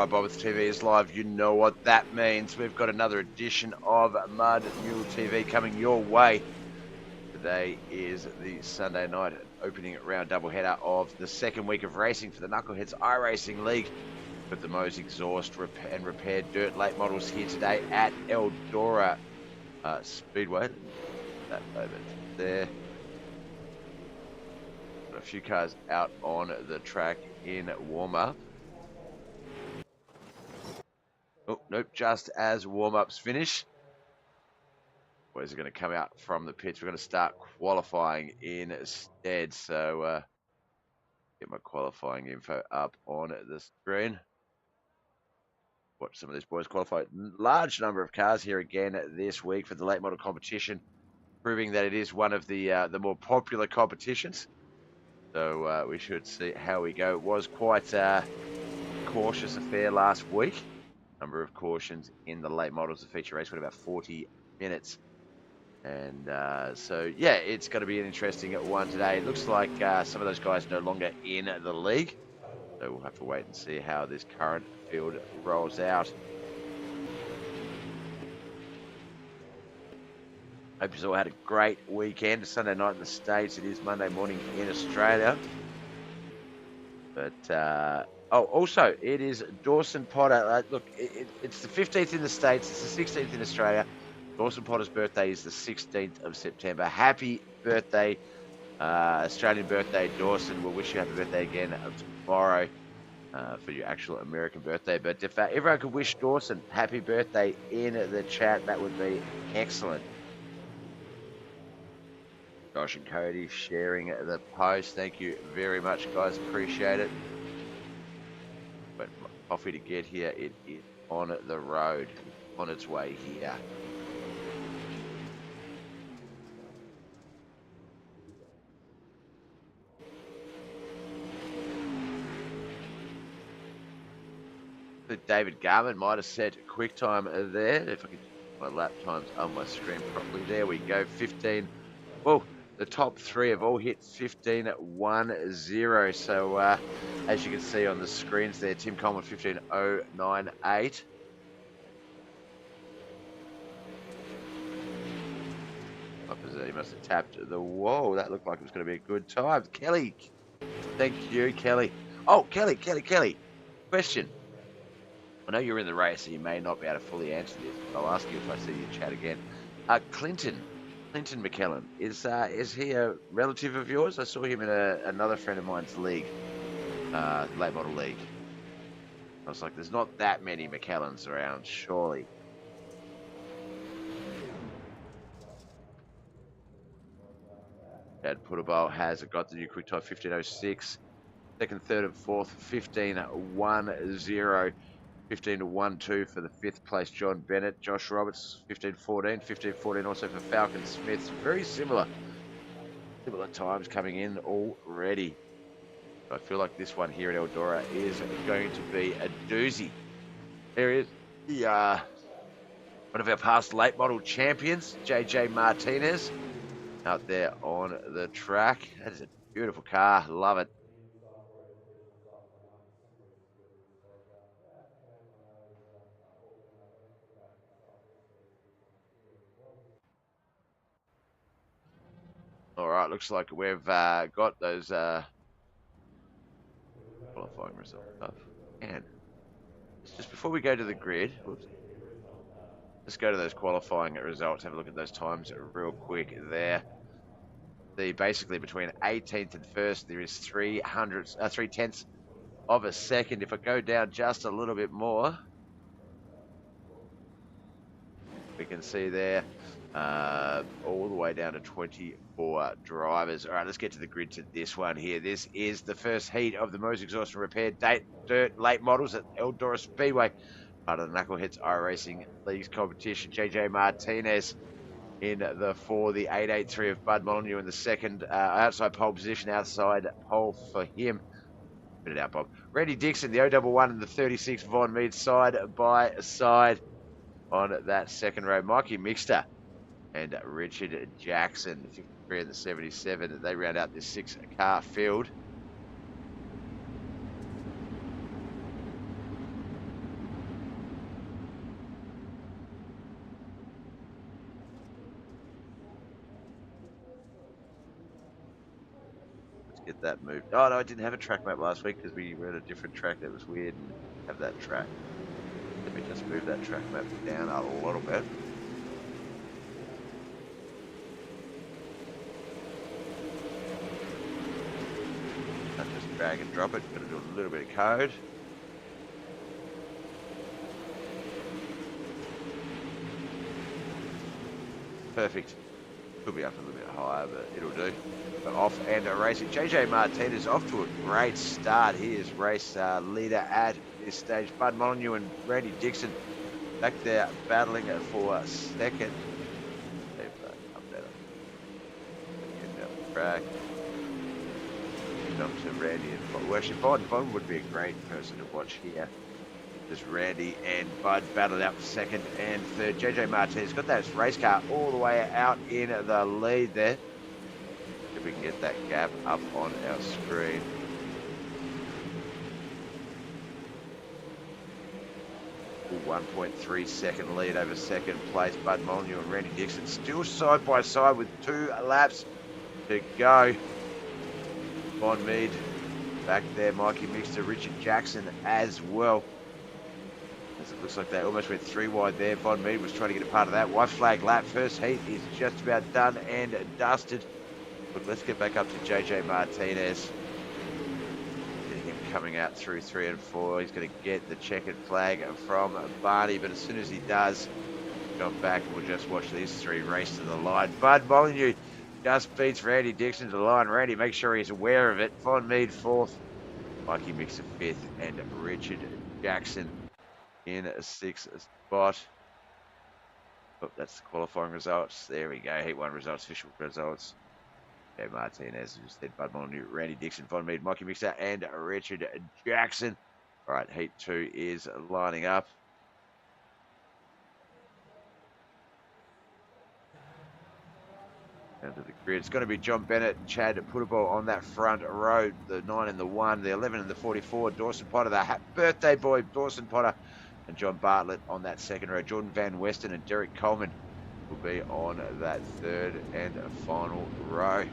right, BobbethTV is live. You know what that means. We've got another edition of Mud Mule TV coming your way. Today is the Sunday night opening round doubleheader of the second week of racing for the Knuckleheadz iRacing League. With the Moe's exhaust and repaired dirt late models here today at Eldora Speedway. That over there. Got a few cars out on the track in warm-up. Oh, nope, just as warm-ups finish. Boys are going to come out from the pits. We're going to start qualifying instead. So, get my qualifying info up on the screen. Watch some of these boys qualify. Large number of cars here again this week for the late model competition, proving that it is one of the more popular competitions. So, we should see how we go. It was quite a cautious affair last week. Number of cautions in the late models. The feature race went about 40 minutes. And so, yeah, it's going to be an interesting one today. It looks like some of those guys no longer in the league. So we'll have to wait and see how this current field rolls out. Hope you all had a great weekend. Sunday night in the States. It is Monday morning in Australia. But... oh, also, it is Dawson Potter. Look, it's the 15th in the States. It's the 16th in Australia. Dawson Potter's birthday is the 16th of September. Happy birthday, Australian birthday, Dawson. We'll wish you happy birthday again tomorrow for your actual American birthday. But if everyone could wish Dawson happy birthday in the chat, that would be excellent. Josh and Cody sharing the post. Thank you very much, guys. Appreciate it. But coffee to get here, it is on the road, on its way here. David Garman might have set quick time there. If I could get my lap times on my screen properly. There we go. 15. Well, the top three have all hit 15.10. So as you can see on the screens there, Tim Coleman 15.098. He must have tapped the wall. That looked like it was going to be a good time. Kelly. Thank you, Kelly. Oh, Kelly. Question. I know you're in the race, so you may not be able to fully answer this, but I'll ask you if I see you chat again. Clinton McKellen, is he a relative of yours? I saw him in another friend of mine's league, late model league. I was like, there's not that many McKellens around, surely. Dad Putabal has got the new quick time 15.06. Second, third, and fourth 15.10. 15.12 for the fifth place, John Bennett. Josh Roberts, 15.14. 15.14 also for Falcon Smith. Very similar times coming in already. I feel like this one here at Eldora is going to be a doozy. There is one of our past late model champions, JJ Martinez, out there on the track. That is a beautiful car. Love it. All right, looks like we've got those qualifying results up. And just before we go to the grid, let's go to those qualifying results. Have a look at those times real quick there. Basically between 18th and 1st, there is 3/10 of a second. If I go down just a little bit more, we can see there all the way down to 24 drivers. All right, let's get to the grid to this one here. This is the first heat of the Moe's exhaust and repair dirt late models at Eldora Speedway, part of the Knuckleheadz iRacing League's competition. JJ Martinez in the 883 of Bud Molyneux in the second outside pole position, outside pole for him. Spit it out, Bob. Randy Dixon, the 011 and the 36, Von Mead side by side on that second row. Mikey Mixter and Richard Jackson, the 53 and the 77. They round out this 6-car field. get that moved. Oh, no, I didn't have a track map last week because we were at a different track that was weird and have that track. Let me just move that track map down a little bit. I'll just drag and drop it. Got to do a little bit of code. Perfect. Could be up a little bit higher, but it'll do. But off and racing. JJ Martinez off to a great start. He is race leader at this stage. Bud Molyneux and Randy Dixon back there battling for second. Up there. Get down the track. Up to Randy and well, actually, Bond would be a great person to watch here. Just Randy and Bud battled out for second and third. JJ Martinez got that race car all the way out in the lead there. If we can get that gap up on our screen. Full 1.3 second lead over second place. Bud Molyneux and Randy Dixon still side by side with 2 laps to go. Von Mead back there. Mikey Mixter, Richard Jackson as well. As it looks like they almost went 3 wide there. Von Mead was trying to get a part of that. White flag lap. First heat is just about done and dusted. But let's get back up to JJ Martinez. Get him coming out through 3 and 4. He's going to get the checkered flag from Barney. But as soon as he does, jump back and we'll just watch these 3 race to the line. Bud Molyneux just beats Randy Dixon to the line. Randy, make sure he's aware of it. Von Mead 4th. Mikey Mixer 5th. And Richard Jackson in a 6th spot. Oh, that's the qualifying results. There we go. Heat 1 results, official results. Okay, Martinez, just said Bud Molyneux, Randy Dixon, Von Mead, Mikey Mixer, and Richard Jackson. All right, Heat 2 is lining up. Down to the grid. It's going to be John Bennett, Chad Puttable on that front row. The 9 and the 1, the 11 and the 44. Dawson Potter, the birthday boy, Dawson Potter, and John Bartlett on that second row. Jordan Van Westen and Derek Coleman will be on that third and final row.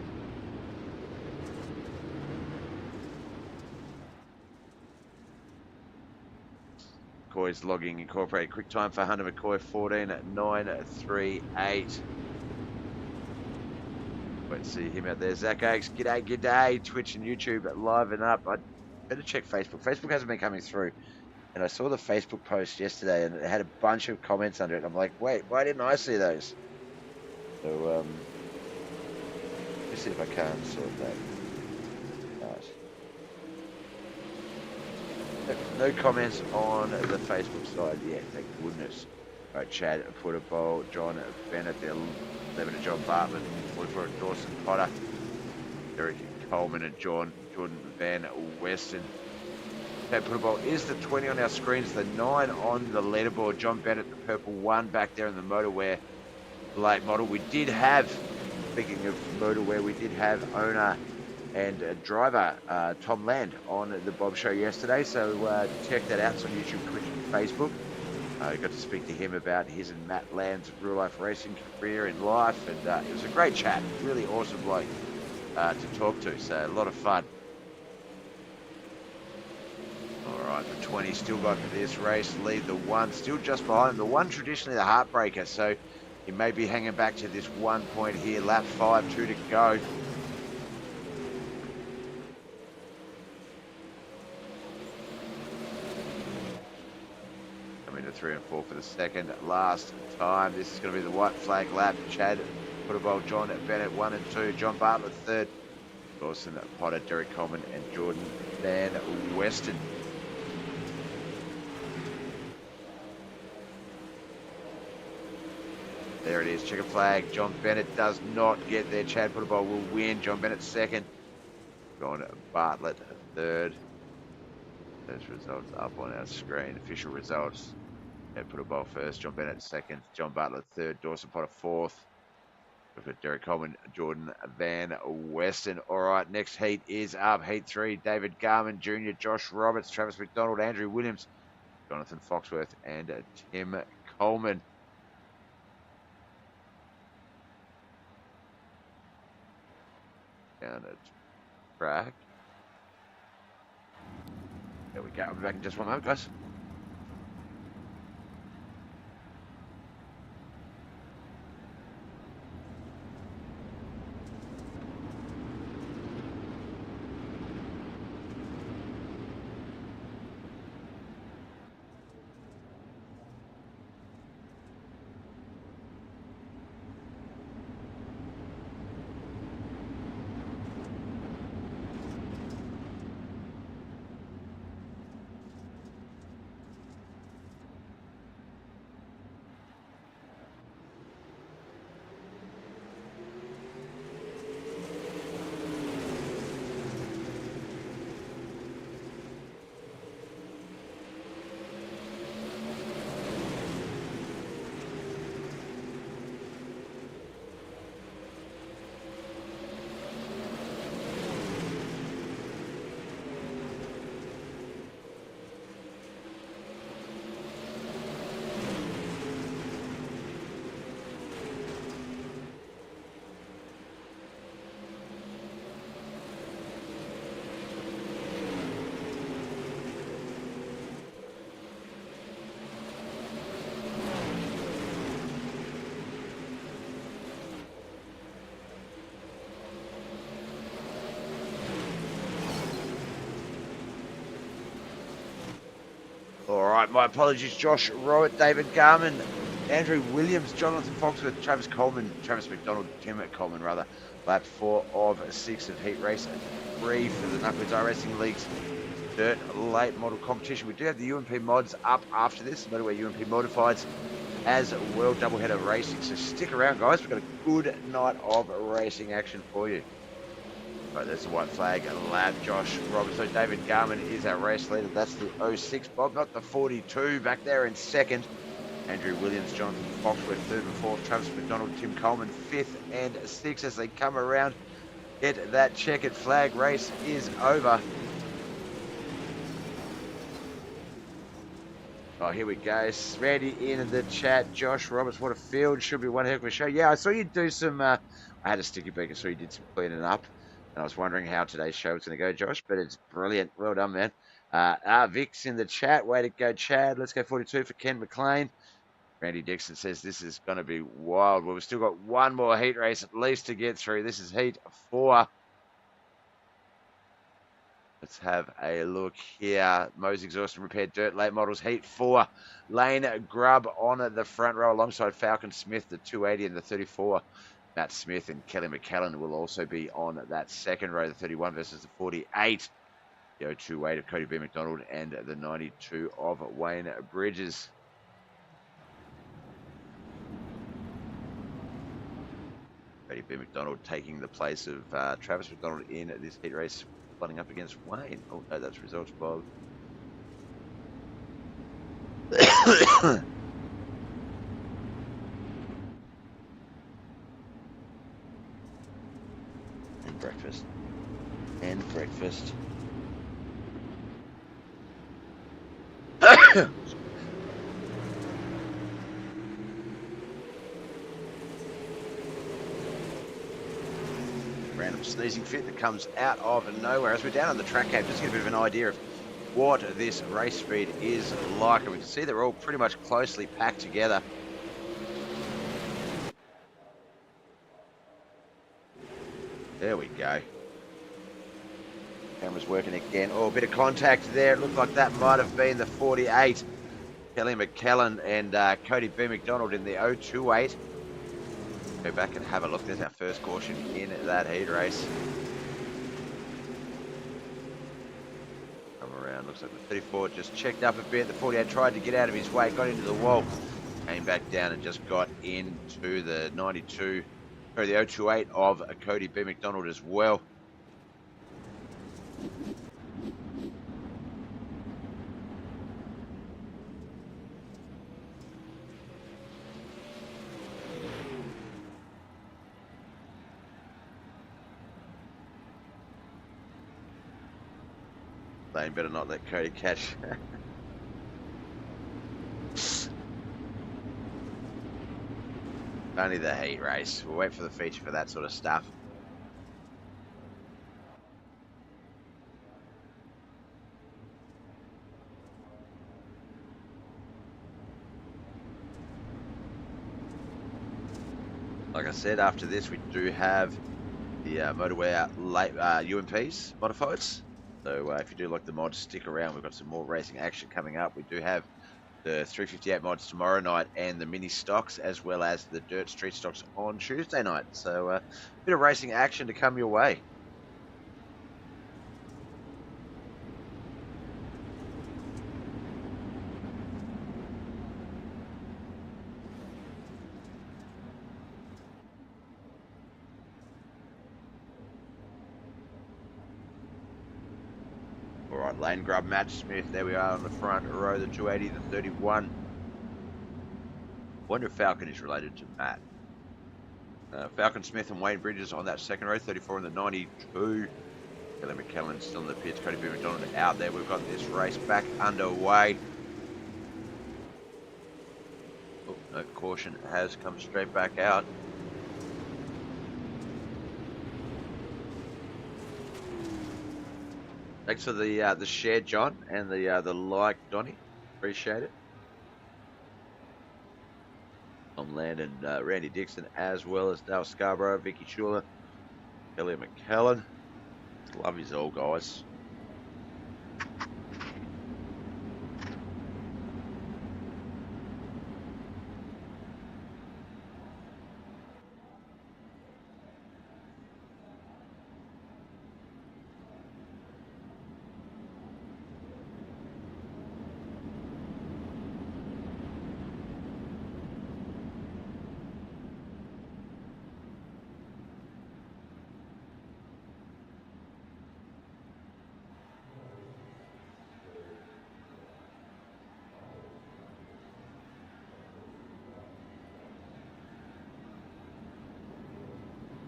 McCoy's logging incorporated quick time for Hunter McCoy 14.938. Wait to see him out there. Zach Oakes, g'day, Twitch and YouTube live and up. I better check Facebook. Facebook hasn't been coming through. And I saw the Facebook post yesterday and it had a bunch of comments under it. I'm like, wait, why didn't I see those? So, let's see if I can sort that out. No comments on the Facebook side yet, thank goodness. All right, Chad Puttable, John Bennett, the 11 and John Bartlett, 44 and Dawson Potter, Derek Coleman and Jordan Van Westen. Okay, Puttable is the 20 on our screens, the 9 on the leaderboard. John Bennett, the purple 1 back there in the motorwear late model. We did have, speaking of motorwear, we did have owner and driver Tom Land on the Bob Show yesterday, so check that out. It's on YouTube, Twitch, and Facebook. I got to speak to him about his and Matt Land's real life racing career in life, and it was a great chat. Really awesome bloke to talk to, so a lot of fun. All right, the 20 still got this race lead. The 1 still just behind. The 1 traditionally the heartbreaker, so he may be hanging back to this 1 point here. Lap 5, 2 to go. Coming to 3 and 4 for the second last time. This is going to be the white flag lap. Chad Puttable, John Bennett 1 and 2. John Bartlett 3rd. Dawson Potter, Derek Coleman, and Jordan Van Westen. There it is, checker flag. John Bennett does not get there. Chad Puttable will win. John Bennett 2nd. John Bartlett 3rd. Those results up on our screen. Official results. Chad Puttable 1st. John Bennett 2nd. John Bartlett 3rd. Dawson Potter 4th. We've got Derek Coleman, Jordan Van Westen. All right, next heat is up. Heat 3, David Garman Jr., Josh Roberts, Travis McDonald, Andrew Williams, Jonathan Foxworth, and Tim Coleman. Down at track. There we go. I'll be back in just one moment, guys. All right, my apologies, Josh Rowett, David Garman, Andrew Williams, Jonathan Foxworth, Travis McDonald, Tim Coleman, rather. Lap 4 of 6 of heat race 3 for the Knuckleheadz iRacing League's dirt late model competition. We do have the UMP mods up after this, Motorway UMP modifieds as well, doubleheader racing. So stick around, guys. We've got a good night of racing action for you. Right, there's the white flag lap. Josh Roberts. So David Garman is our race leader. That's the 06 Bob, not the 42. Back there in second. Andrew Williams, Jonathan Foxworth, third and fourth. Travis McDonald, Tim Coleman, fifth and sixth as they come around. Get that checkered flag. Race is over. Oh, here we go. Randy in the chat. Josh Roberts, what a field. Should be one heck of a show. Yeah, I saw you do some... I had a sticky beak. I saw you did some cleaning up. And I was wondering how today's show was going to go, Josh, but it's brilliant. Well done, man. Vic's in the chat. Way to go, Chad. Let's go 42 for Ken McLean. Randy Dixon says this is going to be wild. Well, we've still got one more heat race at least to get through. This is heat 4. Let's have a look here. Moe's Exhaust and Repair Dirt Late Models heat 4. Lane Grubb on the front row alongside Falcon Smith, the 280 and the 34. Matt Smith and Kelly McKellen will also be on that second row, the 31 versus the 48. The 02 weight of Cody B. McDonald and the 92 of Wayne Bridges. Cody B. McDonald taking the place of Travis McDonald in this heat race, flooding up against Wayne. Oh, no, that's results, Bob. And breakfast. Random sneezing fit that comes out of nowhere. As we're down on the track cam, just to get a bit of an idea of what this race speed is like. And we can see they're all pretty much closely packed together. There we go. Camera's working again. Oh, a bit of contact there. It looked like that might have been the 48. Kelly McKellen and Cody B. McDonald in the 028. Go back and have a look. There's our first caution in that heat race. Come around. Looks like the 34 just checked up a bit. The 48 tried to get out of his way. Got into the wall. Came back down and just got into the 92. Or the 028 of Cody B. McDonald as well. Lane better not let Cody catch. Only the heat race. We'll wait for the feature for that sort of stuff. Like I said, after this we do have the Motorwear late UMPs modifieds. So if you do like the mods, stick around. We've got some more racing action coming up. We do have the 358 mods tomorrow night and the mini stocks, as well as the dirt street stocks on Tuesday night. So a bit of racing action to come your way. All right, lane grub, Matt Smith. There we are on the front row, the 280, the 31. Wonder if Falcon is related to Matt. Falcon Smith and Wayne Bridges on that second row, 34 and the 92. Kelly McKellen still in the pits, Cody B. McDonald out there. We've got this race back underway. Oh, no, caution has come straight back out. Thanks for the share, John, and the like, Donny. Appreciate it. Tom Landon, Randy Dixon, as well as Dale Scarborough, Vicky Schuler, Kelly McKellen. Love his all, guys.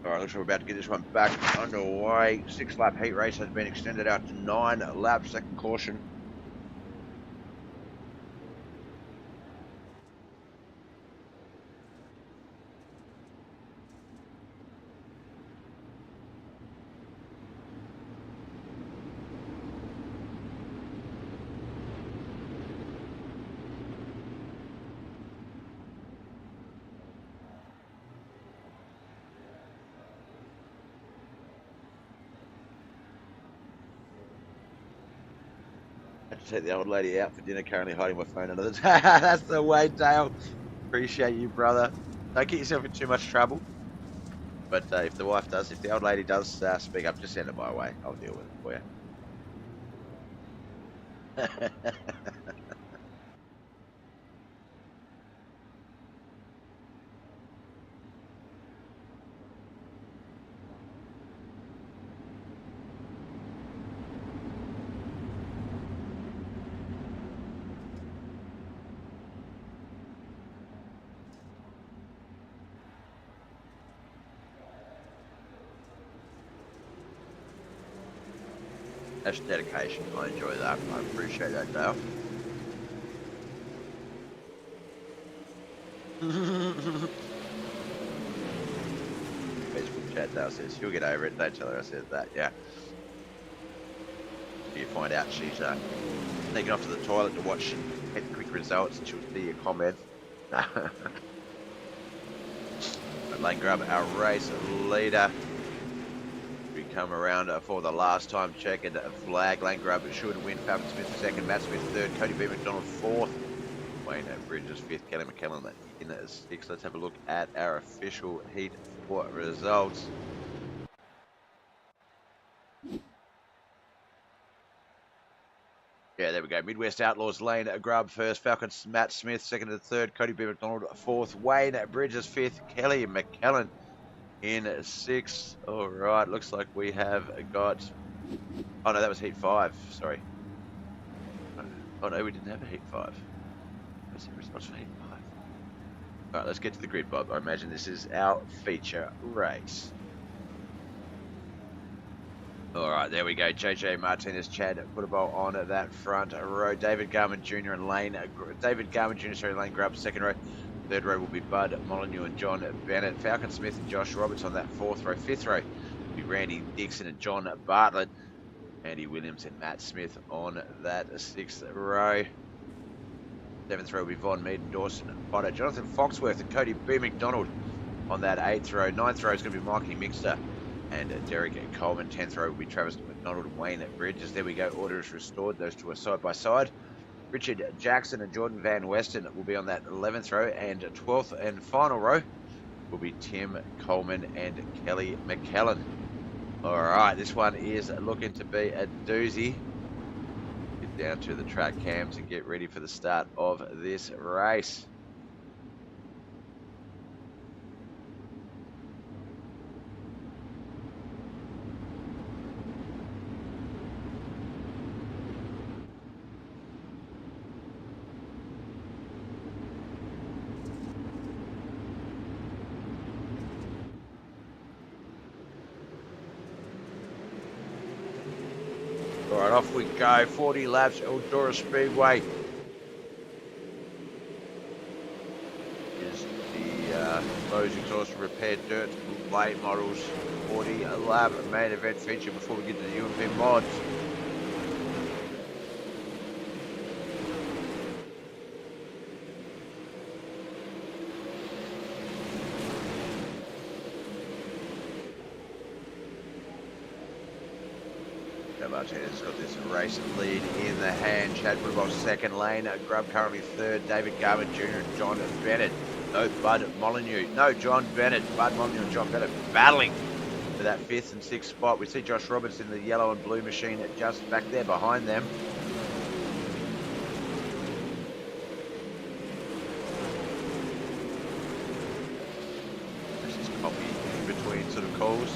All right, looks like we're about to get this one back underway. 6-lap heat race has been extended out to 9 laps. Second caution. Had to take the old lady out for dinner, currently hiding my phone under the table. That's the way, Dale. Appreciate you, brother. Don't get yourself in too much trouble. But if the old lady does speak up, just send it my way. I'll deal with it for you. That's dedication. I enjoy that. I appreciate that, Dale. Facebook chat, Dale says, she'll get over it. Don't tell her I said that, yeah. You find out she's sneaking off to the toilet to watch and get quick results, and she'll see your comment. Lane grub, our race leader. We come around for the last time check and flag. Lane grub should win. Falcon Smith second, Matt Smith third, Cody B. McDonald fourth, Wayne Bridges fifth, Kelly McKellen in sixth. Let's have a look at our official heat 4 results. Yeah, there we go. Midwest Outlaws Lane grub first, Falcon Matt Smith second and third, Cody B. McDonald fourth, Wayne Bridges fifth, Kelly McKellen in sixth. All right, looks like we have got. Oh no, that was heat 5. Sorry. Oh no, we didn't have a heat 5. Let's see results for heat 5. All right, let's get to the grid, Bob. I imagine this is our feature race. All right, there we go. JJ Martinez, Chad Putabol on that front row. David Garman Jr. and Lane grub second row. Third row will be Bud Molyneux and John Bennett. Falcon Smith and Josh Roberts on that fourth row. Fifth row will be Randy Dixon and John Bartlett. Andy Williams and Matt Smith on that sixth row. Seventh row will be Von Mead and Dawson Potter. Jonathan Foxworth and Cody B. McDonald on that 8th row. 9th row is going to be Mikey Mixter and Derek Coleman. 10th row will be Travis McDonald and Wayne Bridges. There we go. Order is restored. Those two are side by side. Richard Jackson and Jordan Van Weston will be on that 11th row, and 12th and final row will be Tim Coleman and Kelly McKellen. All right, this one is looking to be a doozy. Get down to the track cams and get ready for the start of this race. All right, off we go. 40 laps, Eldora Speedway. Is the Lowe's exhaust repair dirt late models 40 lap main event feature before we get to the UMP mods. Martinez got this race lead in the hand. Chad Woodchuck second lane. Grubb currently third. David Garvin Jr. and John Bennett. No Bud Molyneux. No John Bennett. Bud Molyneux and John Bennett battling for that 5th and 6th spot. We see Josh Roberts in the yellow and blue machine just back there behind them. This is copy in between sort of calls.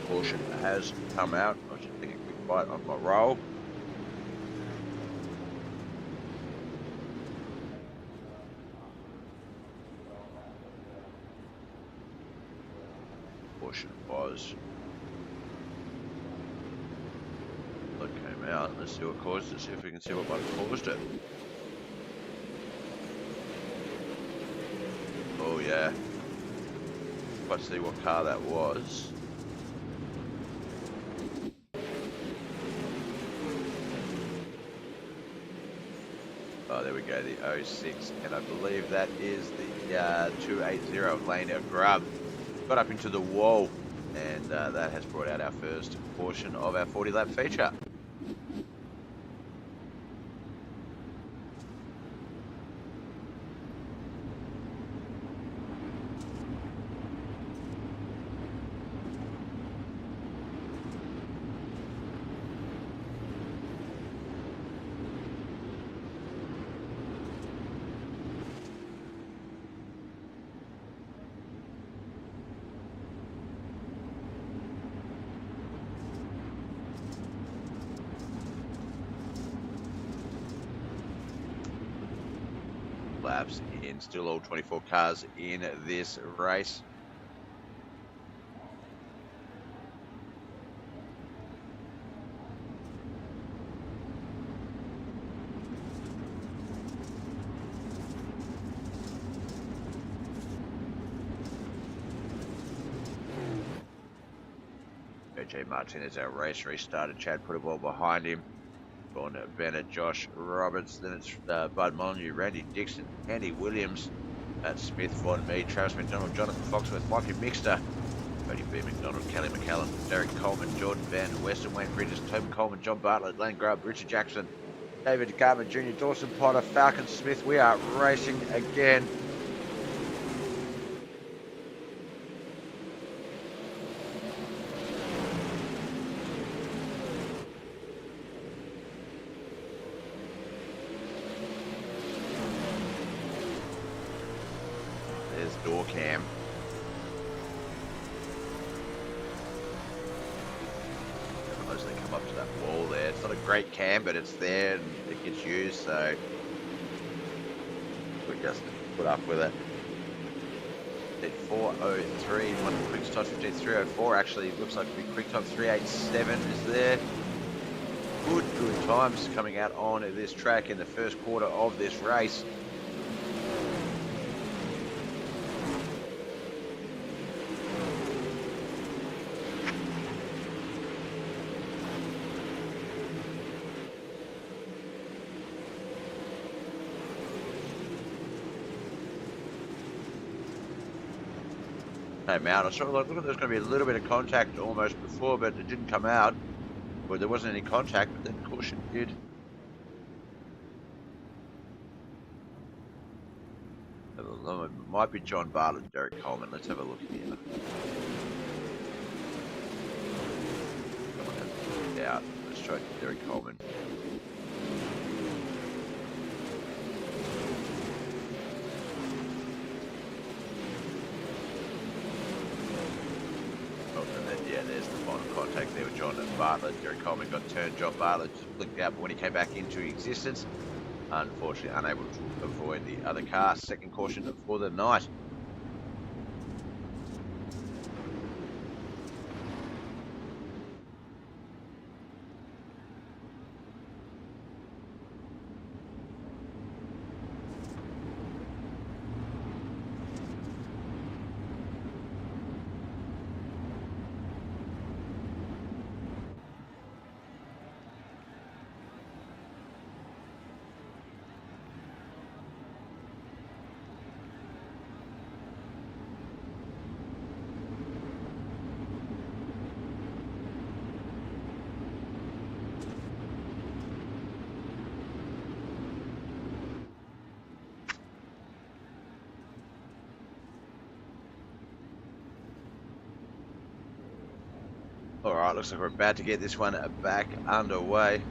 Caution has come out. I should take a quick bite of my roll. Caution was. That came out. Let's see what caused it. See if we can see what might have caused it. Oh yeah. Let's see what car that was. Oh, there we go, the 06, and I believe that is the 280 Lane Grubb. Got up into the wall, and that has brought out our first portion of our 40-lap feature. Laps in, still all 24 cars in this race. OJ Martinez, our race restarted. Chad put a ball behind him. Gone Bennett, Josh Roberts, then it's Bud Molyneux, Randy Dixon, Andy Williams, Smith, Von Mead, Travis McDonald, Jonathan Foxworth, Mikey Mixter, Cody B. McDonald, Kelly McKellen, Derek Coleman, Jordan Van Weston, Wayne Bridges, Tobin Coleman, John Bartlett, Lane Grubb, Richard Jackson, David Garvin Jr., Dawson Potter, Falcon Smith. We are racing again. Door cam. As they come up to that wall there, it's not a great cam, but it's there and it gets used, so we just put up with it. At 4:03, one quick start 15:304 actually looks like it'll be quick time 3:87 is there. good times coming out on this track in the first quarter of this race. Came out. I sort of like, look, there's going to be a little bit of contact almost before, but it didn't come out. Well, there wasn't any contact, but then caution did. It might be John Bartlett and Derek Coleman. Let's have a look here. Someone has it out. Let's try Derek Coleman. Yeah, there's the final contact there with John Bartlett. Derek Coleman got turned. John Bartlett just blinked out, but when he came back into existence, unfortunately unable to avoid the other car. Second caution for the night. All right, looks like we're about to get this one back underway.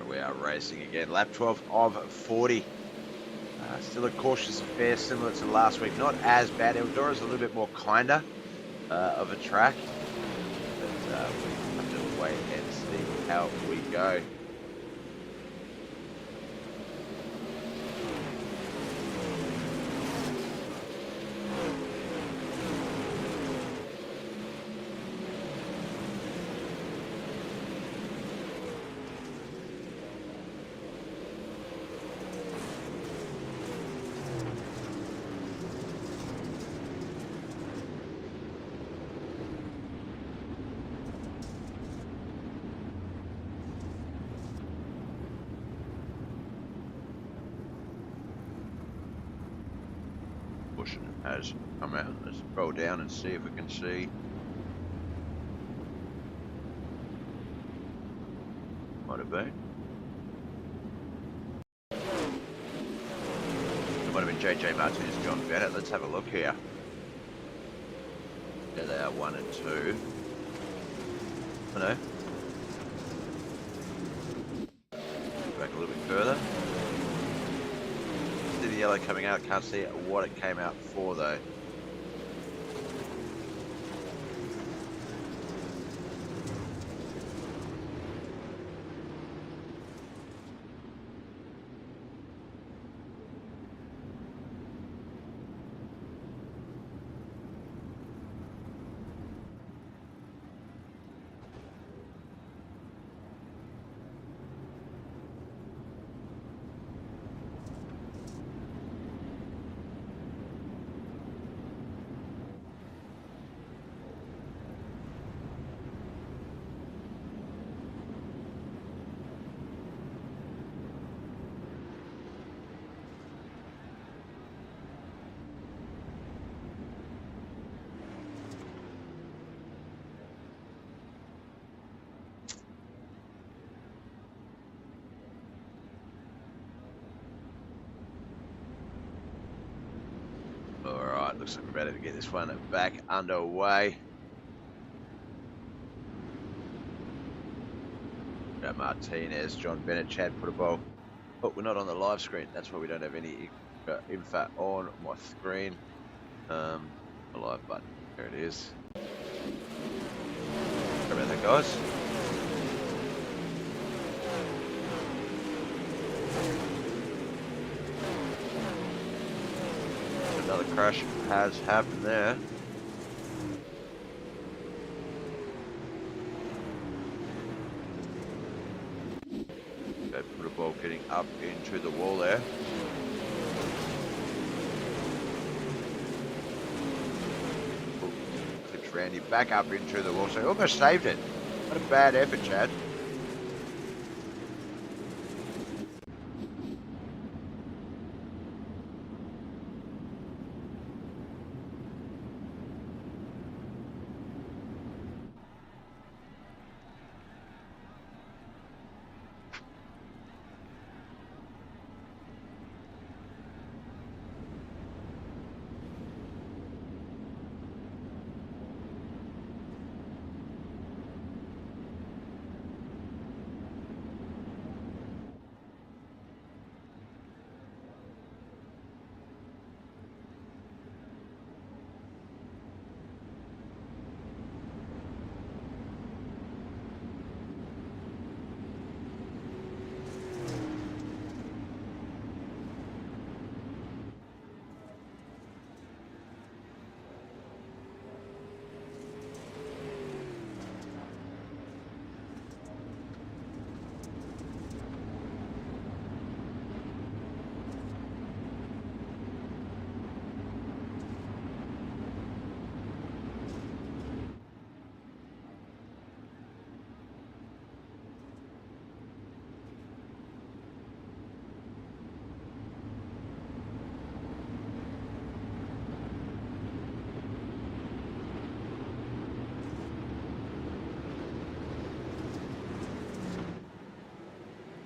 We are racing again. Lap 12 of 40. Still a cautious affair, similar to last week. Not as bad. Eldora's a little bit more kinder of a track. But we have to wait and see how we go. Has come out. Let's scroll down and see if we can see. Might have been. It might have been JJ Martinez and John Bennett. Let's have a look here. There they are, 1 and 2. I know. Back a little bit further. The yellow coming out, can't see what it came out for though. Alright, looks like we're ready to get this one back underway. Martinez, John Bennett, Chad Putterball. But we're not on the live screen. That's why we don't have any info on my screen. The live button. There it is. Sorry about that, guys. Another crash has happened there. Okay, put a ball getting up into the wall there. Clips Randy back up into the wall, so he almost saved it. What a bad effort, Chad.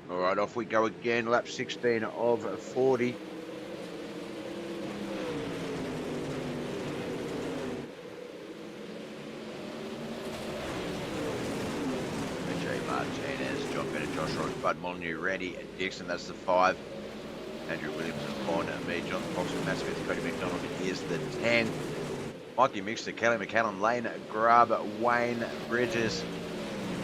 All right, off we go again. Lap 16 of 40. AJ Martinez, John Bennett, Josh Ross, Bud Molyneux, Randy Dixon. That's the 5. Andrew Williamson on me. John Foxman, Matt Smith, Cody McDonald is the 10. Mikey Mixter, Kelly McCallum, Lane Grubb, Wayne Bridges,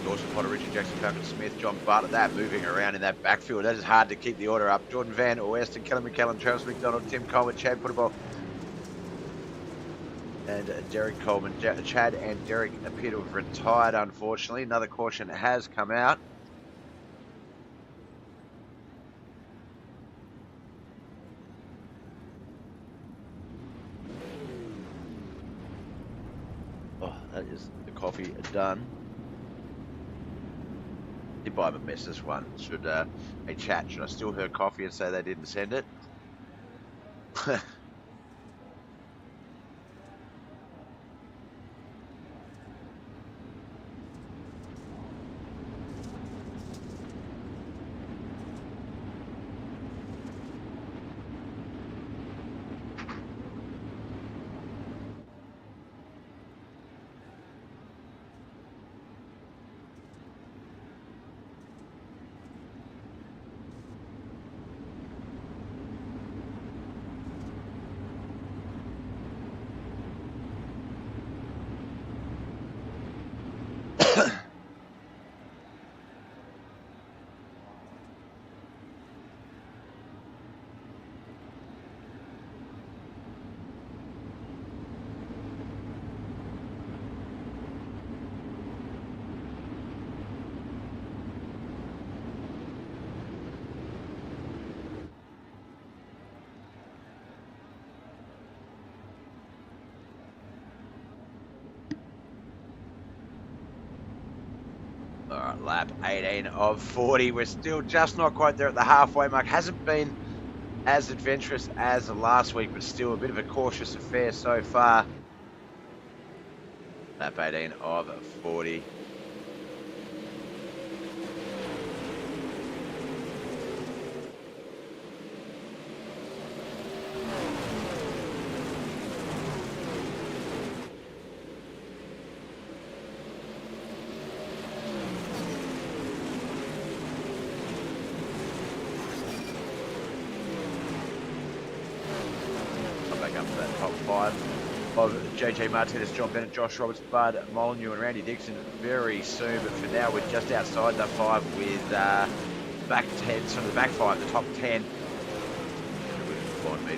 Dawson Potter, Richard Jackson, Falcon Smith, John Bartlett. That moving around in that backfield. That is hard to keep the order up. Jordan Van Weston, Kelly McCallum, Travis McDonald, Tim Coleman, Chad Puttable, and Derek Coleman. Chad and Derek appear to have retired, unfortunately. Another caution has come out. Oh, that is the coffee done. Did buy them a mess this one. Should hey chat, should I steal her coffee and say they didn't send it? Alright, lap 18 of 40. We're still just not quite there at the halfway mark. Hasn't been as adventurous as last week, but still a bit of a cautious affair so far. Lap 18 of 40. back up to that top 5 of JJ Martinez, John Bennett, Josh Roberts, Bud Molyneux and Randy Dixon very soon. But for now, we're just outside the 5 with back 10, so the back 5, the top 10.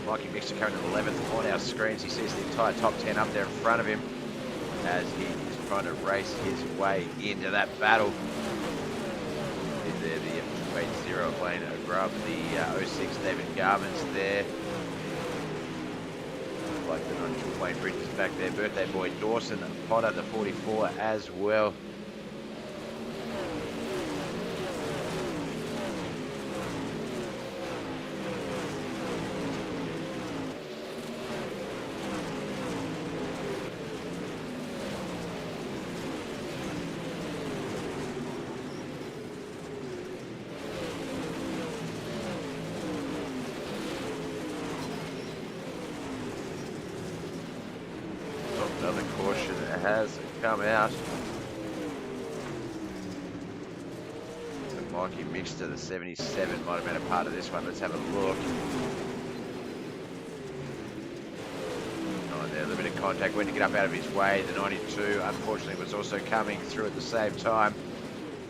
Mikey Mixer coming to 11th on our screens. He sees the entire top 10 up there in front of him as he is trying to race his way into that battle. There, the 280 Lane Grub, the 06 David Garmin's there. Like the 92 Wayne Bridges back there. Birthday boy Dawson Potter, the 44 as well. Another caution has come out. So Mikey Mixter, the 77, might have been a part of this one. Let's have a look. Oh, there, a little bit of contact. Went to get up out of his way. The 92, unfortunately, was also coming through at the same time.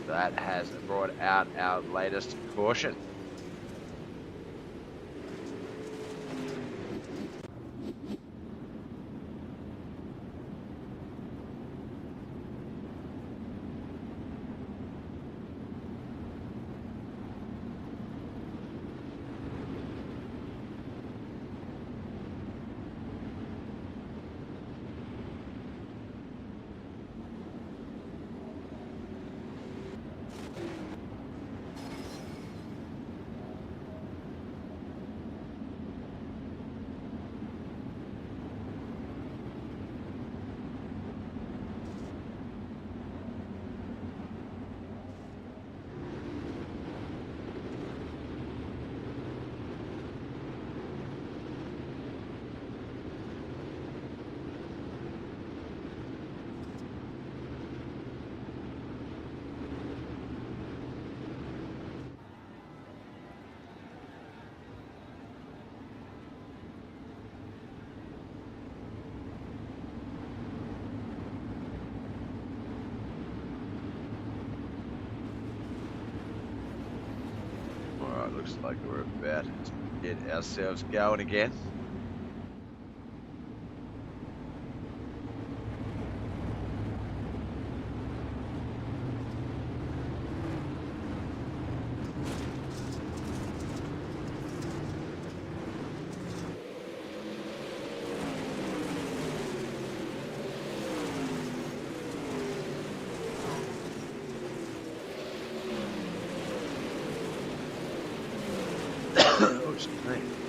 That has brought out our latest caution. Looks like we're about to get ourselves going again.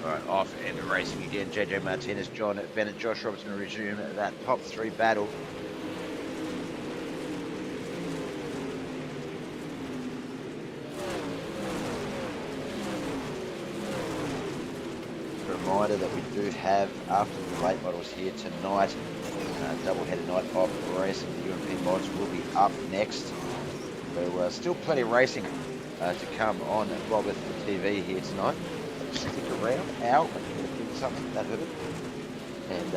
Alright, off and racing again. JJ Martinez, John Bennett, Josh Robertson resume that top 3 battle. Reminder that we do have, after the late models here tonight, double-headed night of racing. The UMP mods will be up next. So still plenty of racing to come on BobbethTV here tonight. Stick around, ow, something that hurt. And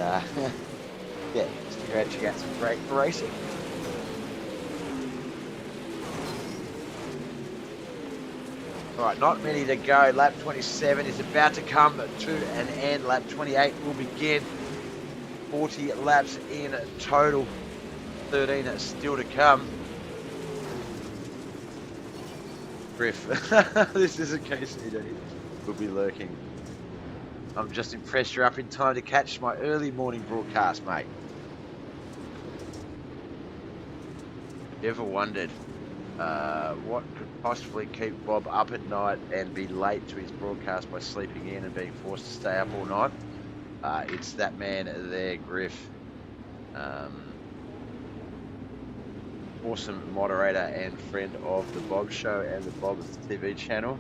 yeah, stick around, check out some great racing. Alright, not many to go. Lap 27 is about to come to an end. Lap 28 will begin. 40 laps in total. 13 still to come. Griff, this is a case will be lurking. I'm just impressed you're up in time to catch my early morning broadcast, mate. You ever wondered what could possibly keep Bob up at night and be late to his broadcast by sleeping in and being forced to stay up all night? It's that man there, Griff. Awesome moderator and friend of the Bob Show and the BobbethTV channel.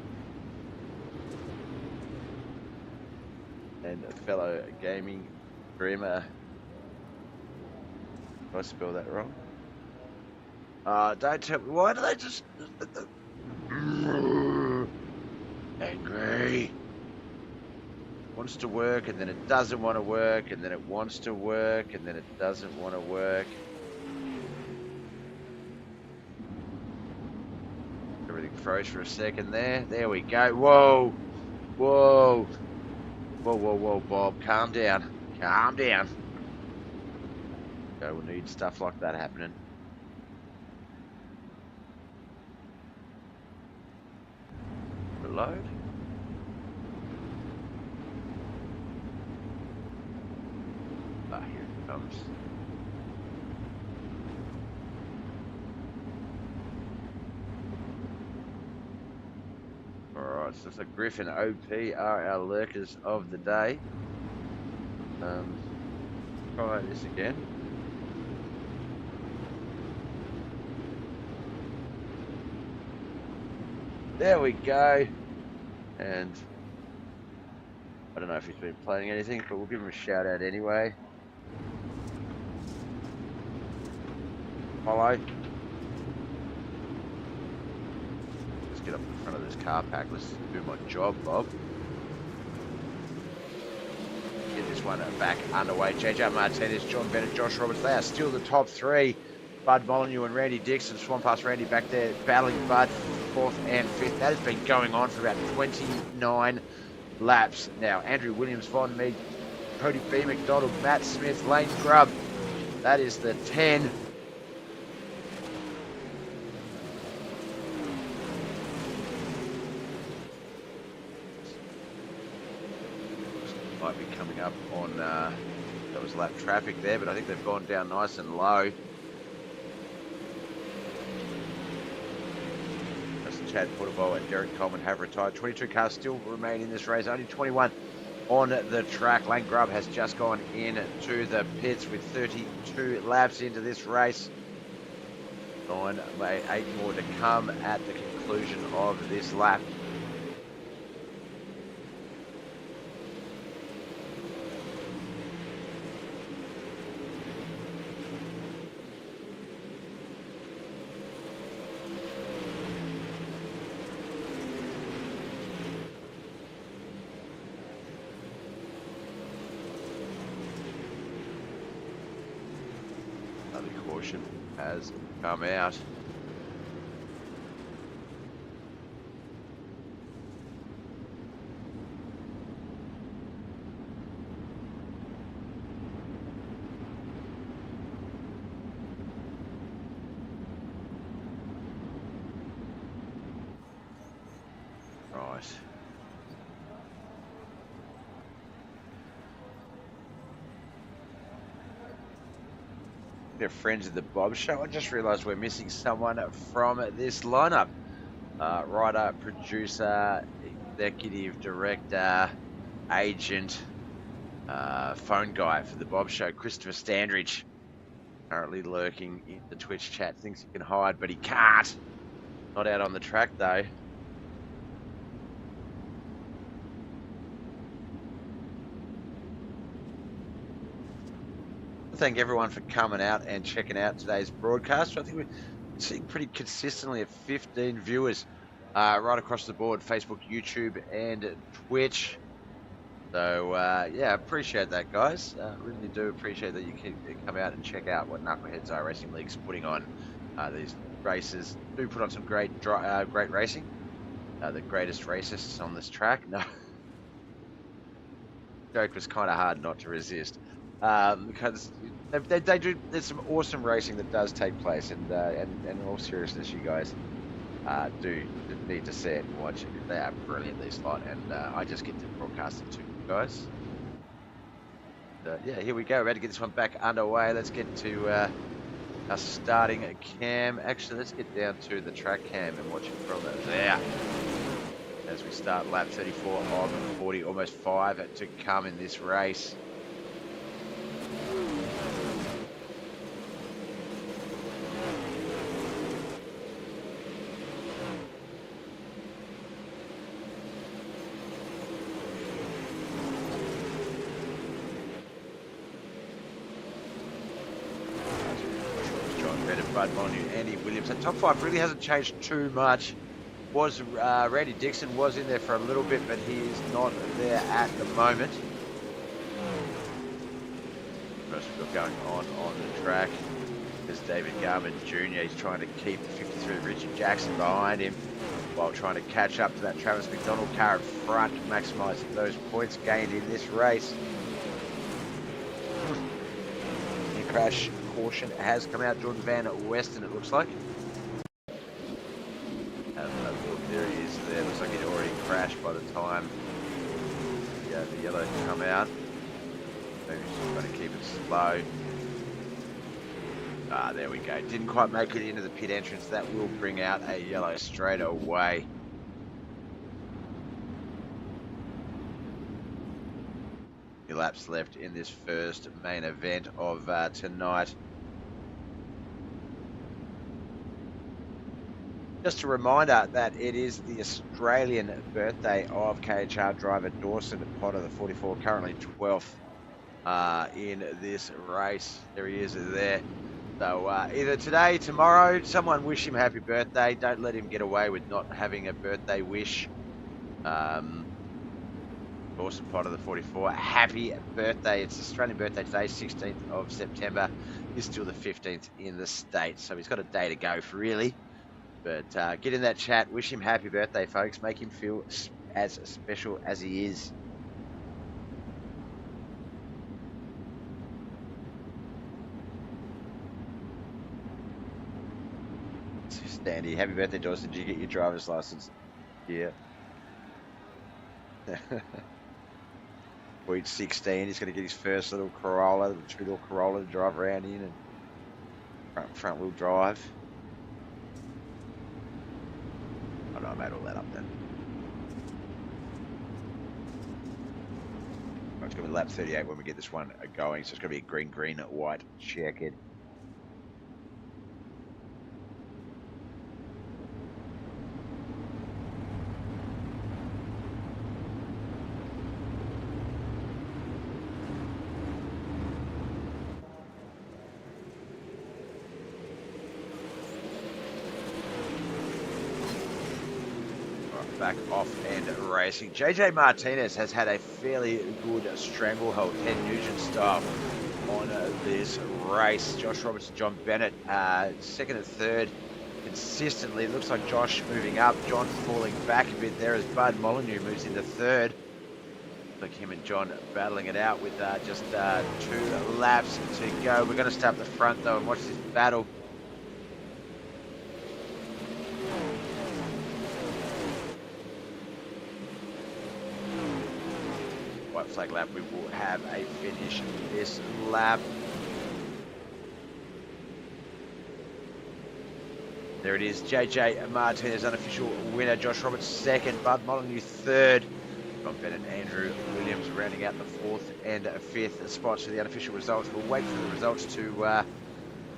And a fellow gaming streamer. Did I spell that wrong? Don't tell me. Why do they just... Angry. wants to work, and then it doesn't want to work, and then it wants to work, and then it doesn't want to work. Everything froze for a second there. There we go. Whoa. Whoa. Whoa, whoa, whoa, Bob. Calm down. Calm down. We'll need stuff like that happening. Reload. Ah, here it comes. Alright, so the Griffin OP are our lurkers of the day. Try this again. There we go. And I don't know if he's been playing anything, but we'll give him a shout out anyway. Follow. Let's get up in front of this car pack. Let's do my job, Bob. Get this one back underway. JJ Martinez, John Bennett, Josh Roberts. They are still the top three. Bud Molyneux and Randy Dixon swam past Randy back there, battling Bud 4th and 5th. That has been going on for about 29 laps now. Andrew Williams, Von Mead, Cody B. McDonald, Matt Smith, Lane Grubb. That is the 10. Might be coming up on, that was lap traffic there, but I think they've gone down nice and low. Chad Portabo and Derek Coleman have retired. 22 cars still remain in this race. Only 21 on the track. Lane Grubb has just gone into the pits with 32 laps into this race. 8 more to come at the conclusion of this lap. Caution has come out. Right. They're friends of the Bob Show. I just realised we're missing someone from this lineup. Writer, producer, executive director, agent, phone guy for the Bob Show, Christopher Standridge, currently lurking in the Twitch chat. Thinks he can hide, but he can't. Not out on the track though. Thank everyone for coming out and checking out today's broadcast. I think we're seeing pretty consistently at 15 viewers right across the board, Facebook, YouTube, and Twitch. So, yeah, appreciate that, guys. Really do appreciate that you can come out and check out what Knuckleheadz iRacing League's putting on. These races do put on some great racing. The greatest racists on this track. No. Joke was kind of hard not to resist. Because they do, there's some awesome racing that does take place, and in all seriousness, you guys do need to see it and watch it. They are brilliant, these lot, and I just get to broadcast it to you guys. Yeah, here we go. We're about to get this one back underway. Let's get to our starting cam. Actually, let's get down to the track cam and watch it from there. As we start lap 34 of 40, almost 5 to come in this race. Bud Molyneux, Andy Williams. That top 5 really hasn't changed too much. was Randy Dixon was in there for a little bit, but he is not there at the moment. What else we've got going on the track? There's David Garman Jr. He's trying to keep 53 Richard Jackson behind him while trying to catch up to that Travis McDonald car in front to maximise those points gained in this race. The crash caution has come out. Jordan Van Weston, it looks like. There he is there. Looks like he'd already crashed by the time the yellow come out. Maybe he's just going to keep it slow. There we go. Didn't quite make it into the pit entrance. That will bring out a yellow straight away. Few laps left in this first main event of tonight. Just a reminder that it is the Australian birthday of KHR driver Dawson Potter, the 44, currently 12th in this race. There he is there. So either today, tomorrow, someone wish him happy birthday. Don't let him get away with not having a birthday wish. Dawson Potter, the 44, happy birthday. It's Australian birthday today, 16th of September. He's still the 15th in the States, so he's got a day to go for really. But get in that chat, wish him happy birthday, folks. Make him feel as special as he is. Standy, happy birthday, Dawson. Did you get your driver's license? Yeah. Week 16, he's going to get his first little Corolla, the two-door Corolla to drive around in, and front wheel drive. Oh no, I made all that up then. It's going to be lap 38 when we get this one going, so it's going to be a green, white checkered. Back off and racing. JJ Martinez has had a fairly good stranglehold, Ted Nugent style, on this race. Josh Roberts and John Bennett, second and third consistently. It looks like Josh moving up, John falling back a bit there as Bud Molyneux moves into third. Like him and John battling it out with just 2 laps to go. We're going to start up the front though and watch this battle. Flag lap, we will have a finish this lap. There it is, JJ Martinez, unofficial winner. Josh Roberts second, Bud Molyneux third. John Bennett and Andrew Williams rounding out the 4th and 5th spots for the unofficial results. We'll wait for the results to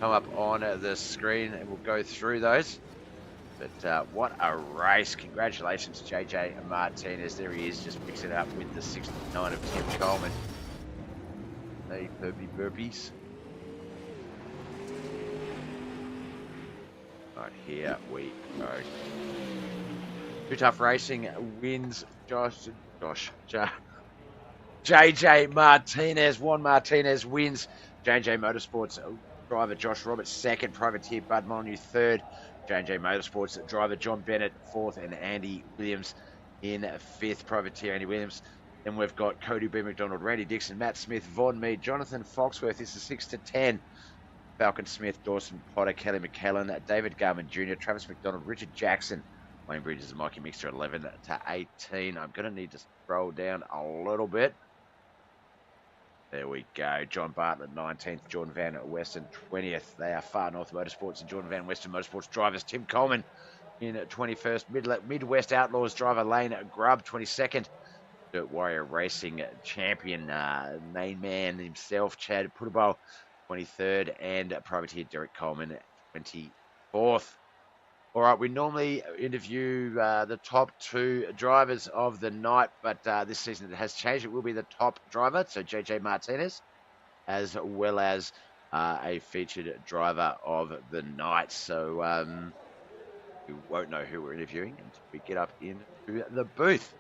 come up on the screen and we'll go through those. But what a race. Congratulations, JJ Martinez. There he is, just mixing it up with the 69 of Tim Coleman. Hey, burpies. Right, here we go. Too Tough Racing wins. JJ Martinez. Juan Martinez wins. J&J Motorsports driver Josh Roberts second. Privateer Bud Molyneux third. J&J Motorsports driver John Bennett 4th and Andy Williams in 5th. Privateer Andy Williams. Then we've got Cody B. McDonald, Randy Dixon, Matt Smith, Vaughn Mead, Jonathan Foxworth. This is 6 to 10. Falcon Smith, Dawson Potter, Kelly McKellen, David Garman Jr., Travis McDonald, Richard Jackson, Wayne Bridges and Mikey Mixter 11 to 18. I'm going to need to scroll down a little bit. There we go. John Bartlett, 19th. Jordan Van Weston, 20th. They are Far North Motorsports and Jordan Van Weston Motorsports drivers. Tim Coleman in 21st. Midwest Outlaws driver Lane Grubb, 22nd. Dirt Warrior Racing champion, main man himself, Chad Puttable, 23rd. And privateer Derek Coleman, 24th. All right, we normally interview the top 2 drivers of the night, but this season it has changed. It will be the top driver, so JJ Martinez, as well as a featured driver of the night. So we won't know who we're interviewing until we get up into the booth.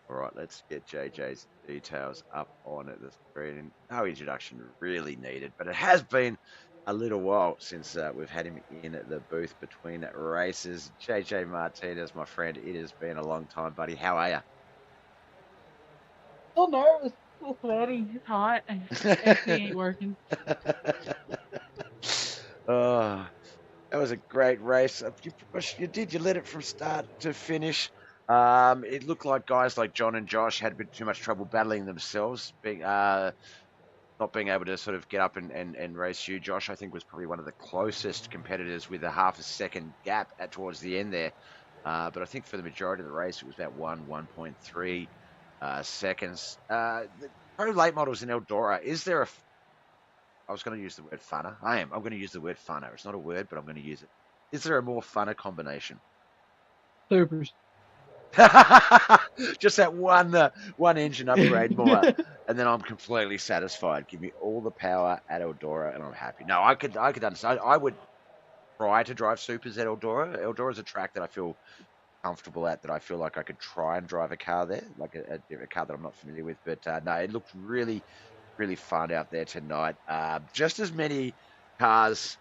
All right, let's get JJ's details up on the screen. No introduction really needed, but it has been a little while since we've had him in the booth between races. JJ Martinez, my friend, it has been a long time, buddy. How are you? Still nervous, still sweaty, it's hot. AC ain't working. Oh, that was a great race. You led it from start to finish. It looked like guys like John and Josh had a bit too much trouble battling themselves, not being able to sort of get up and race you. Josh, I think, was probably one of the closest competitors with a half a second gap towards the end there. But I think for the majority of the race, it was about 1.3 seconds. The pro late models in Eldora, is there I was going to use the word funner. I'm going to use the word funner. It's not a word, but I'm going to use it. Is there a more funner combination? Supers. Just that one engine upgrade more, and then I'm completely satisfied. Give me all the power at Eldora, and I'm happy. No, I could understand. I would try to drive supers at Eldora. Eldora's a track that I feel comfortable at. That I feel like I could try and drive a car there, like a car that I'm not familiar with. But no, it looked really, really fun out there tonight. Just as many cars,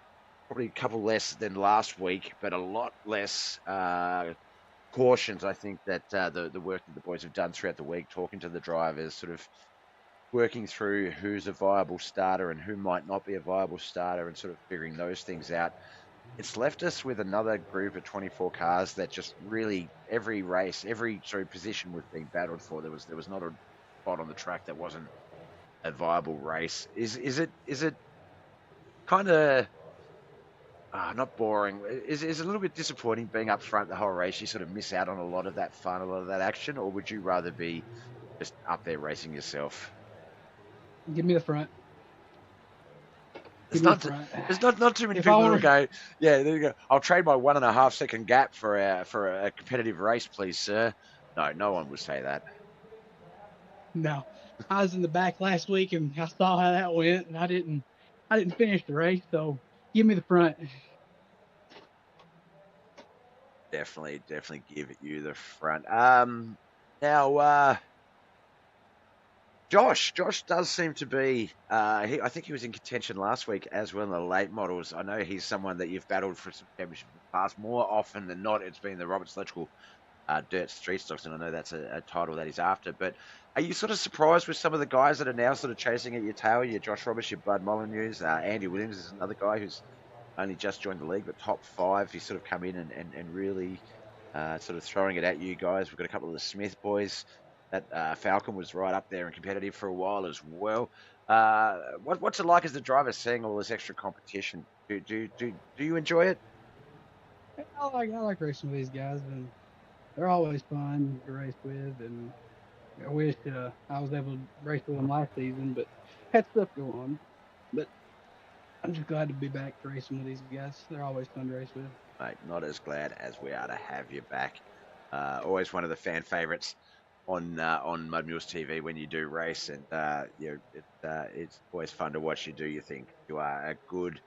probably a couple less than last week, but a lot less. Cautions, I think, that the work that the boys have done throughout the week, talking to the drivers, sort of working through who's a viable starter and who might not be a viable starter, and sort of figuring those things out. It's left us with another group of 24 cars that just really every race, every position was being battled for. There was not a spot on the track that wasn't a viable race. Is it kind of not boring. Is a little bit disappointing being up front the whole race. You sort of miss out on a lot of that fun, a lot of that action, or would you rather be just up there racing yourself? Give me the front. There's not too many people who go, yeah, there you go. I'll trade my 1.5 second gap for a competitive race, please, sir. No one would say that. No, I was in the back last week and I saw how that went, and I didn't finish the race, so give me the front. Definitely give you the front. Now, Josh does seem to be. I think he was in contention last week as well in the late models. I know he's someone that you've battled for some championship in the past. More often than not, it's been the Roberts Electrical Dirt Street Stocks, and I know that's a title that he's after. But are you sort of surprised with some of the guys that are now sort of chasing at your tail? Your Josh Roberts, your Bud Molyneux, Andy Williams is another guy who's only just joined the league, but top 5. He's sort of come in and really sort of throwing it at you guys. We've got a couple of the Smith boys. That Falcon was right up there and competitive for a while as well. What's it like as the driver, seeing all this extra competition? Do you enjoy it? I like racing with these guys, and they're always fun to race with. And I wish I was able to race with them last season, but had stuff go on. But I'm just glad to be back racing with these guys. They're always fun to race with. Mate, not as glad as we are to have you back. Always one of the fan favourites on Mud Mules TV when you do race, and it's always fun to watch you do your thing. You are a good,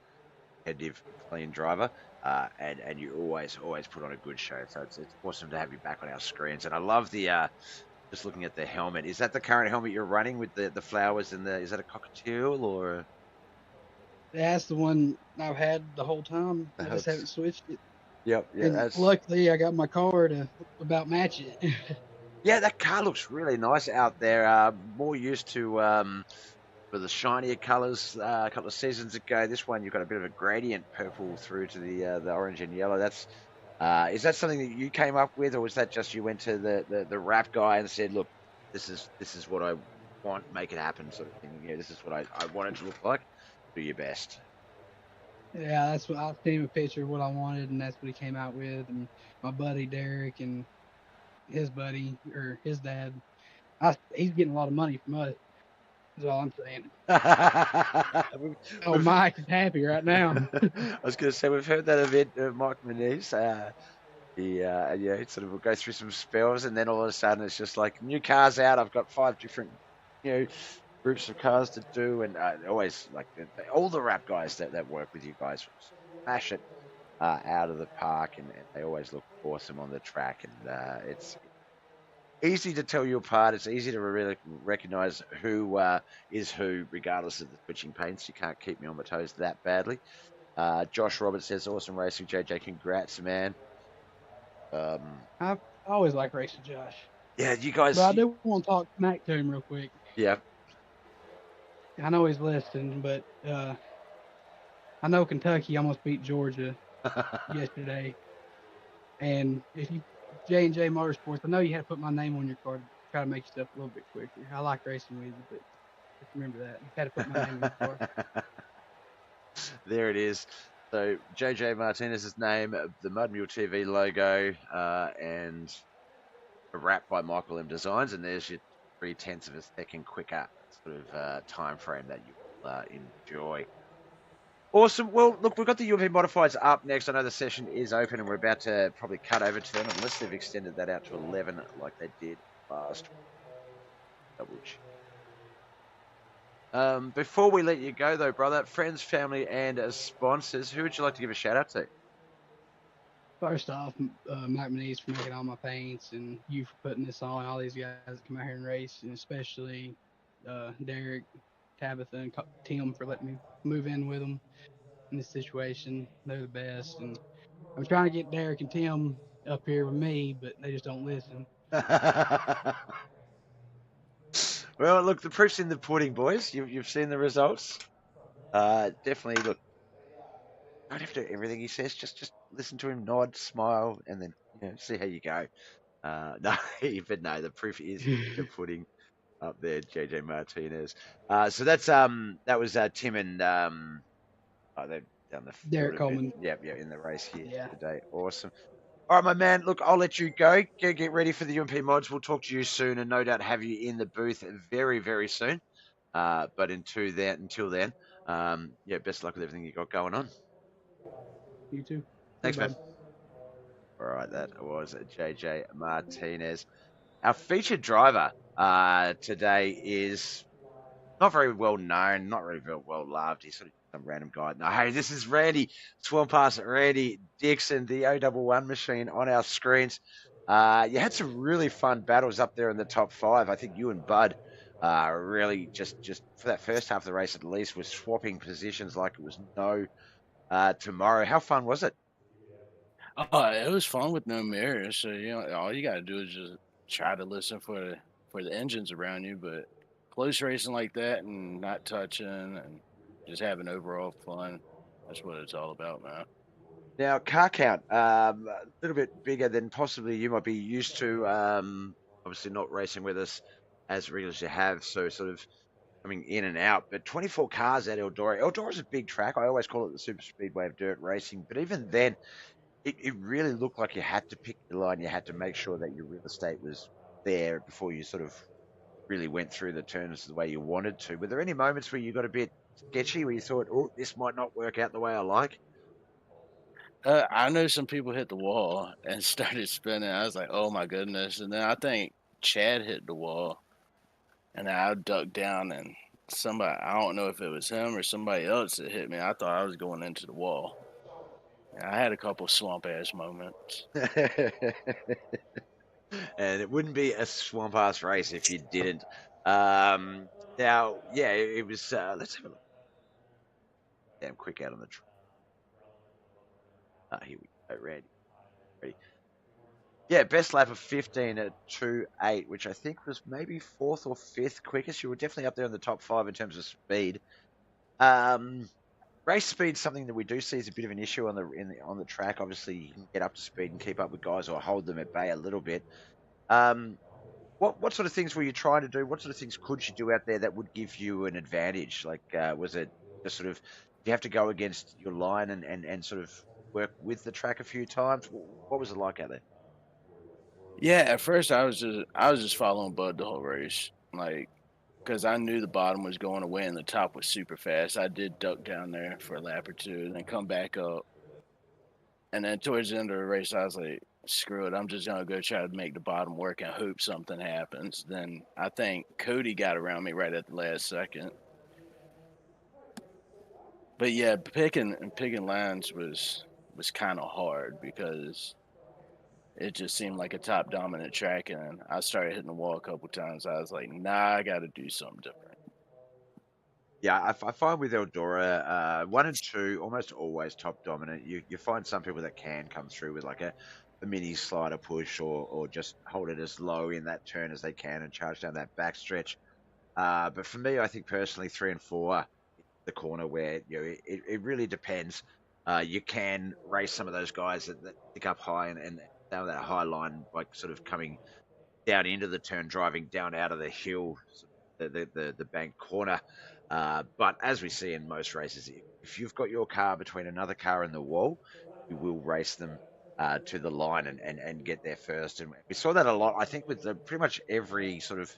competitive, clean driver, and you always put on a good show. So it's awesome to have you back on our screens. And I love the just looking at the helmet. Is that the current helmet you're running with the flowers and is that a cockatiel or? That's the one I've had the whole time. I just haven't switched it. Yep. Yeah. And luckily, I got my car to about match it. Yeah, that car looks really nice out there. More used to for the shinier colours a couple of seasons ago. This one, you've got a bit of a gradient purple through to the orange and yellow. That's is that something that you came up with, or was that just you went to the wrap guy and said, look, this is what I want, make it happen, sort of thing. Yeah, this is what I want it to look like. Do your best. Yeah, that's what I sent him a picture of what I wanted, and that's what he came out with. And my buddy Derek and his buddy or his dad, he's getting a lot of money from us. That's all I'm saying. Mike is happy right now. I was going to say, we've heard that event of Mike Moniz. He sort of will go through some spells, and then all of a sudden it's just like new cars out. I've got 5 different, groups of cars to do, and always like all the rap guys that work with you guys smash it out of the park, and they always look awesome on the track, and it's easy to tell you apart. It's easy to really recognize who is who, regardless of the switching paints. You can't keep me on my toes that badly. Josh Roberts says, "Awesome racing, JJ. Congrats, man." I always like racing Josh, Yeah, you but guys. I do want to talk smack to him real quick. Yeah. I know he's listening, but I know Kentucky almost beat Georgia yesterday, and if you J&J Motorsports, I know you had to put my name on your card to try to make yourself a little bit quicker. I like racing with you, but just remember that you had to put my name on your car. There it is. So JJ Martinez's name, the Mud Mule TV logo, and a wrap by Michael M Designs, and there's your 3/10 of a second quicker sort of time frame that you will enjoy. Awesome. Well, look, we've got the UMP modifieds up next. I know the session is open, and we're about to probably cut over to them, unless they've extended that out to 11 like they did last. Double check. Before we let you go, though, brother, friends, family, and sponsors, who would you like to give a shout out to? First off, Mike Manise for making all my paints, and you for putting this on. All these guys that come out here and race, and especially Derek, Tabitha, and Tim for letting me move in with them in this situation. They're the best, and I'm trying to get Derek and Tim up here with me, but they just don't listen. Well, look, the proof's in the pudding, boys. You've seen the results. Definitely, look, don't have to do everything he says. Just listen to him, nod, smile, and then see how you go. No, but no, the proof is in the pudding up there, JJ Martinez. So that was Tim and they've done the Derek field a bit. Coleman. Yeah, in the race here Yeah. today. Awesome. All right, my man. Look, I'll let you go. Get ready for the UMP mods. We'll talk to you soon, and no doubt have you in the booth very, very soon. But until then, yeah, best of luck with everything you got going on. You too. Thanks, man. All right, that was JJ Martinez. Our featured driver today is not very well known, not really very well loved. He's sort of some random guy. No, hey, this is Randy Swampas, Randy Dixon, the O11 machine on our screens. You had some really fun battles up there in the top 5. I think you and Bud really just for that first half of the race at least was swapping positions like it was no tomorrow. How fun was it? It was fun with no mirrors. So all you gotta do is just try to listen for the engines around you. But close racing like that and not touching and just having overall fun. That's what it's all about, man. Now, car count, a little bit bigger than possibly you might be used to. Obviously, not racing with us as regularly as you have, so sort of coming in and out. But 24 cars at Eldora. Eldora's a big track. I always call it the super speedway of dirt racing. But even then, it really looked like you had to pick your line. You had to make sure that your real estate was there before you sort of really went through the turns the way you wanted to. Were there any moments where you got a bit sketchy, where you thought, oh, this might not work out the way I like? I know some people hit the wall and started spinning. I was like, oh my goodness. And then I think Chad hit the wall and I ducked down and somebody, I don't know if it was him or somebody else that hit me. I thought I was going into the wall. And I had a couple swamp ass moments. And it wouldn't be a swamp ass race if you didn't. Now, yeah, it was. Let's have a look. Damn quick out on the track. Here we go. Ready. Yeah, best lap of 15 at 2.8, which I think was maybe 4th or 5th quickest. You were definitely up there in the top 5 in terms of speed. Race speed, something that we do see is a bit of an issue on the track. Obviously, you can get up to speed and keep up with guys or hold them at bay a little bit. What sort of things were you trying to do? What sort of things could you do out there that would give you an advantage? Like, was it just sort of, you have to go against your line and sort of work with the track a few times? What was it like out there? Yeah, at first I was just following Bud the whole race, like, because I knew the bottom was going away and the top was super fast. I did duck down there for a lap or two and then come back up. And then towards the end of the race, I was like, screw it, I'm just gonna go try to make the bottom work and hope something happens. Then I think Cody got around me right at the last second. But yeah, picking lines was kind of hard because it just seemed like a top dominant track, and I started hitting the wall a couple times. I was like, nah, I got to do something different. Yeah, I find with Eldora, 1 and 2, almost always top dominant. You find some people that can come through with like a mini slider push or just hold it as low in that turn as they can and charge down that backstretch. But for me, I think personally, 3 and 4, the corner where it really depends. You can race some of those guys that pick up high and down that high line, like sort of coming down into the turn, driving down out of the hill, the bank corner. But as we see in most races, if you've got your car between another car and the wall, you will race them to the line and get there first. And we saw that a lot, I think, with pretty much every sort of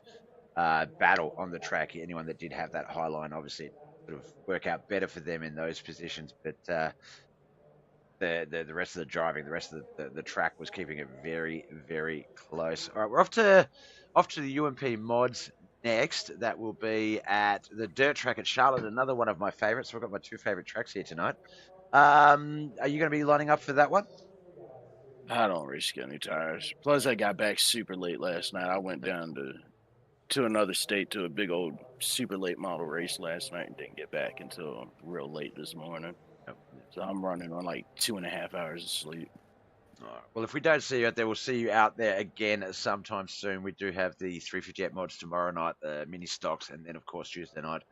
battle on the track. Anyone that did have that high line, obviously, it sort of work out better for them in those positions. But the rest of the driving, the rest of the track was keeping it very, very close. All right, we're off to the UMP mods next. That will be at the dirt track at Charlotte, another one of my favorites. So I've got my 2 favorite tracks here tonight. Are you going to be lining up for that one? I don't risk any tires. Plus, I got back super late last night. I went down to another state to a big old super late model race last night and didn't get back until real late this morning. So I'm running on like 2.5 hours of sleep. All right. Well, if we don't see you out there, we'll see you out there again sometime soon. We do have the 358 mods tomorrow night, the mini stocks, and then of course Tuesday night,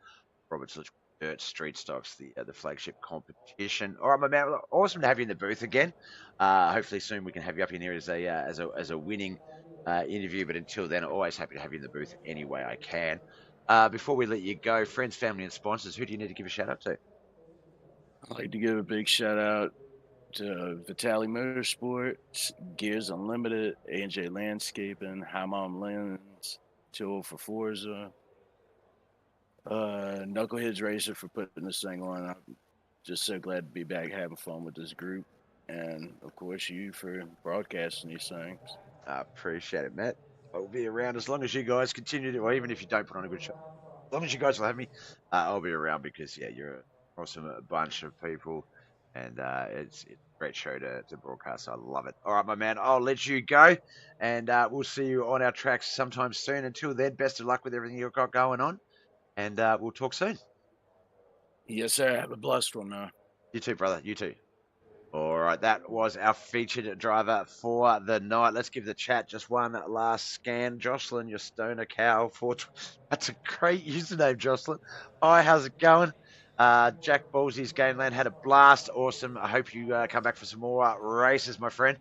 Robert's Dirt Street Stocks, the flagship competition. All right, my man, awesome to have you in the booth again. Hopefully soon we can have you up in here as a winning interview. But until then, always happy to have you in the booth any way I can. Before we let you go, friends, family, and sponsors, who do you need to give a shout out to? I'd like to give a big shout out to Vitali Motorsports, Gears Unlimited, A&J Landscaping, High Mom Lens, 2 for Forza, Knuckleheadz Racer for putting this thing on. I'm just so glad to be back having fun with this group. And, of course, you for broadcasting these things. I appreciate it, Matt. I'll be around as long as you guys continue to, or even if you don't put on a good show. As long as you guys will have me, I'll be around because, yeah, you're an awesome bunch of people. And it's a great show to broadcast. I love it. All right, my man, I'll let you go. And we'll see you on our tracks sometime soon. Until then, best of luck with everything you've got going on. And we'll talk soon. Yes, sir. Have a blessed one now. You too, brother. You too. All right, that was our featured driver for the night. Let's give the chat just one last scan. Jocelyn, your stoner cow. That's a great username, Jocelyn. Hi, how's it going? Jack Ballsy's Gameland had a blast. Awesome. I hope you come back for some more races, my friend.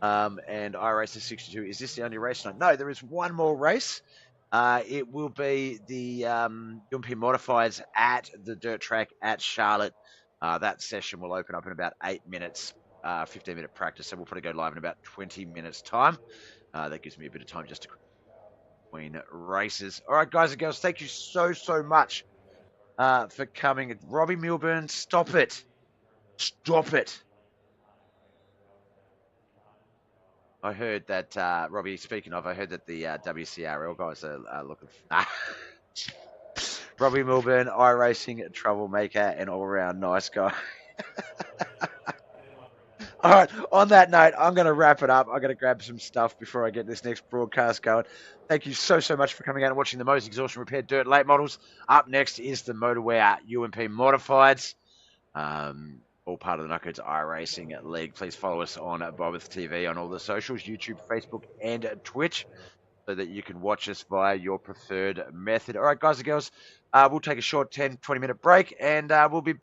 And iRacer 62. Is this the only race tonight? No, there is one more race. It will be the UMP Modifieds at the dirt track at Charlotte. That session will open up in about 8 minutes, 15-minute practice. So we'll probably go live in about 20 minutes' time. That gives me a bit of time just to between races. All right, guys and girls, thank you so much for coming. Robbie Milburn, stop it. Stop it. I heard that, Robbie, speaking of, I heard that the WCRL guys are looking for... Robbie Milburn, iRacing troublemaker and all-around nice guy. All right, on that note, I'm going to wrap it up. I'm going to grab some stuff before I get this next broadcast going. Thank you so much for coming out and watching the most exhaustion repair dirt late models. Up next is the Motorwear UMP Modifieds. All part of the Knuckleheadz iRacing League. Please follow us on BobbethTV on all the socials, YouTube, Facebook, and Twitch, so that you can watch us via your preferred method. All right, guys and girls, we'll take a short 10-20 minute break, and we'll be